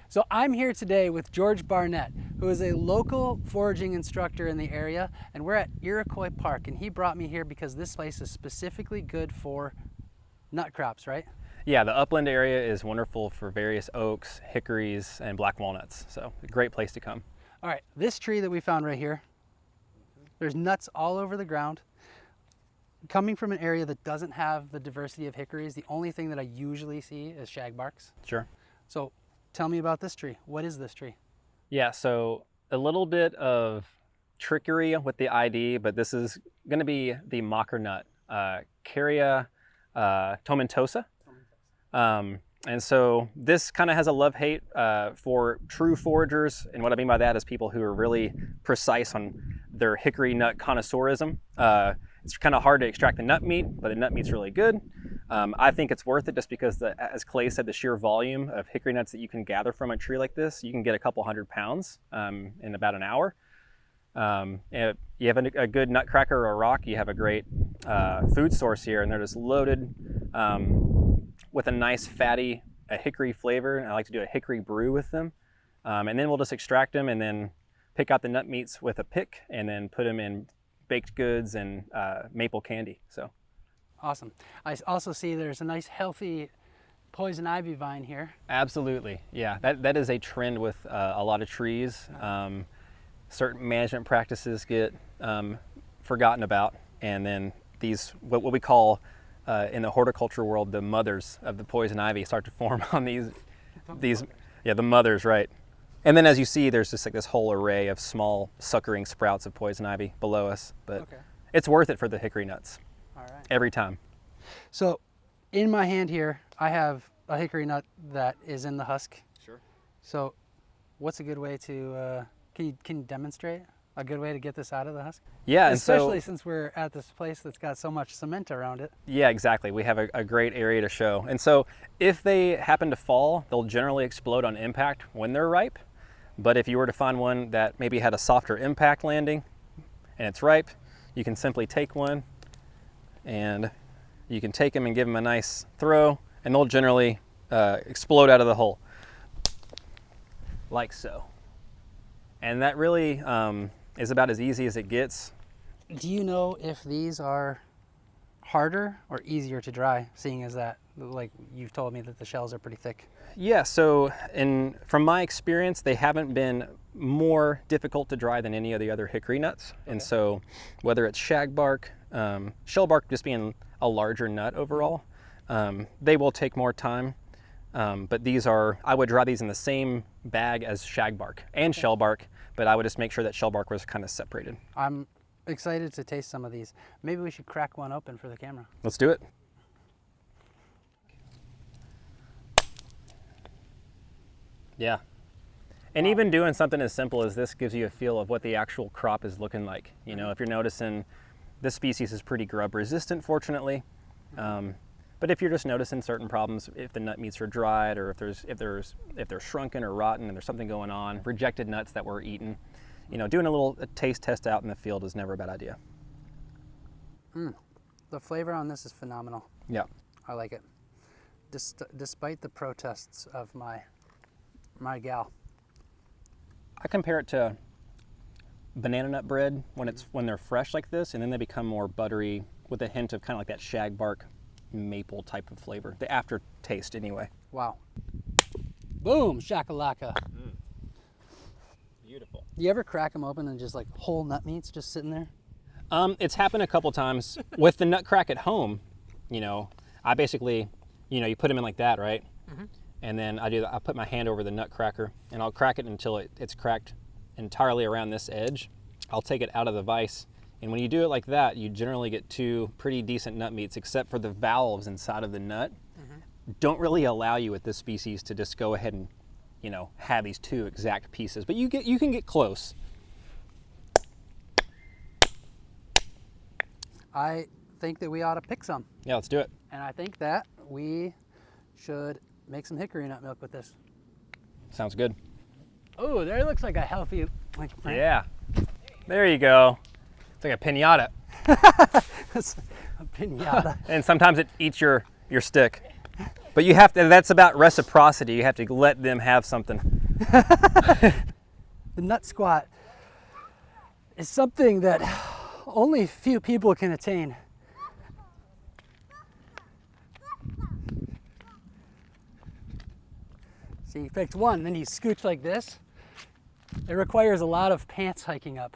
So I'm here today with George Barnett, who is a local foraging instructor in the area, and we're at Iroquois Park, and he brought me here because this place is specifically good for nut crops, right? Yeah, the upland area is wonderful for various oaks, hickories, and black walnuts. So a great place to come. All right, this tree that we found right here, there's nuts all over the ground. Coming from an area that doesn't have the diversity of hickories, the only thing that I usually see is shagbarks. Sure. So tell me about this tree. What is this tree? Yeah, so a little bit of trickery with the ID, but this is going to be the mocker nut, Caria tomentosa. And so this kind of has a love-hate for true foragers, and what I mean by that is people who are really precise on their hickory nut connoisseurism. It's kind of hard to extract the nut meat, but the nut meat's really good. I think it's worth it just because, as Clay said, the sheer volume of hickory nuts that you can gather from a tree like this, you can get a couple 100 pounds in about an hour. If you have a good nutcracker or a rock, you have a great food source here, and they're just loaded with a nice fatty hickory flavor. And I like to do a hickory brew with them. And then we'll just extract them and then pick out the nut meats with a pick and then put them in baked goods and maple candy. So awesome. I also see there's a nice healthy poison ivy vine here. Absolutely, yeah. That is a trend with a lot of trees. Certain management practices get forgotten about, and then these what we call in the horticulture world the mothers of the poison ivy start to form on these the mothers, right? And then as you see, there's just like this whole array of small suckering sprouts of poison ivy below us, but it's worth it for the hickory nuts. All right. Every time. So in my hand here, I have a hickory nut that is in the husk. Sure. So what's a good way to, can you demonstrate a good way to get this out of the husk? Yeah, especially since we're at this place that's got so much cement around it. Yeah, exactly. We have a great area to show. And so if they happen to fall, they'll generally explode on impact when they're ripe. But if you were to find one that maybe had a softer impact landing and it's ripe, you can simply take one and you can take them and give them a nice throw, and they'll generally explode out of the hole, like so. And that really is about as easy as it gets. Do you know if these are harder or easier to dry, seeing as that, like you've told me that the shells are pretty thick? Yeah, so from my experience, they haven't been more difficult to dry than any of the other hickory nuts. Okay. And so whether it's shagbark, shellbark just being a larger nut overall, they will take more time. But I would dry these in the same bag as shagbark and shellbark, but I would just make sure that shellbark was kind of separated. I'm excited to taste some of these. Maybe we should crack one open for the camera. Let's do it. Yeah. And even doing something as simple as this gives you a feel of what the actual crop is looking like. You know, if you're noticing this species is pretty grub resistant, fortunately. But if you're just noticing certain problems, if the nut meats are dried, or if they're shrunken or rotten and there's something going on, rejected nuts that were eaten, you know, doing a taste test out in the field is never a bad idea. The flavor on this is phenomenal. Yeah. I like it. Despite the protests of my gal. I compare it to banana nut bread when they're fresh like this, and then they become more buttery with a hint of kind of like that shagbark maple type of flavor, the aftertaste anyway. Wow. Boom, shakalaka. Beautiful. You ever crack them open and just like whole nut meats just sitting there? It's happened a couple times with the nut crack at home. You know, I basically, you put them in like that, right? Mm-hmm. And then I put my hand over the nut cracker and I'll crack it until it's cracked entirely around this edge. I'll take it out of the vise. And when you do it like that, you generally get two pretty decent nut meats, except for the valves inside of the nut don't really allow you with this species to just go ahead and, have these two exact pieces. But you can get close. I think that we ought to pick some. Yeah, let's do it. And I think that we should make some hickory nut milk with this. Sounds good. Oh, there looks like a healthy plant. Yeah, there you go. It's like a piñata. It's a piñata. And sometimes it eats your stick. But you have to, that's about reciprocity. You have to let them have something. The nut squat is something that only few people can attain. So you picked one, then you scooch like this. It requires a lot of pants hiking up.